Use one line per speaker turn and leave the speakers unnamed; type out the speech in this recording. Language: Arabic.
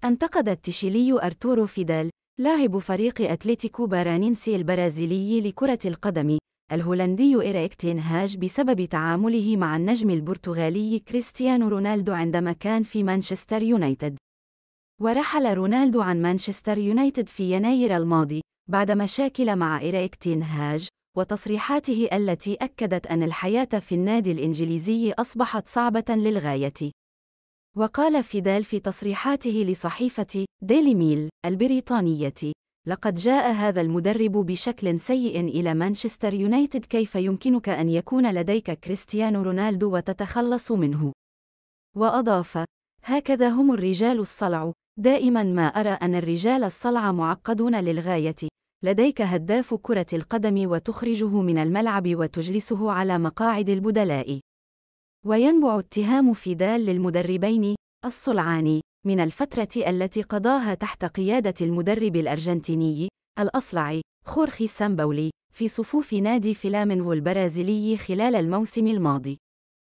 انتقد التشيلي أرتورو فيدال، لاعب فريق أتلتيكو بارانينسي البرازيلي لكرة القدم، الهولندي إيريك تين هاج بسبب تعامله مع النجم البرتغالي كريستيانو رونالدو عندما كان في مانشستر يونايتد. ورحل رونالدو عن مانشستر يونايتد في يناير الماضي بعد مشاكل مع إيريك تين هاج، وتصريحاته التي أكدت أن الحياة في النادي الإنجليزي أصبحت صعبة للغاية. وقال فيدال في تصريحاته لصحيفة ديلي ميل البريطانية: لقد جاء هذا المدرب بشكل سيء إلى مانشستر يونايتد، كيف يمكنك أن يكون لديك كريستيانو رونالدو وتتخلص منه؟ وأضاف: هكذا هم الرجال الصلع، دائما ما أرى أن الرجال الصلع معقدون للغاية، لديك هداف كرة القدم وتخرجه من الملعب وتجلسه على مقاعد البدلاء. وينبع اتهام فيدال للمدربين الصلعان من الفترة التي قضاها تحت قيادة المدرب الأرجنتيني الأصلع خورخي سامبولي في صفوف نادي فلامينغو البرازيلي خلال الموسم الماضي.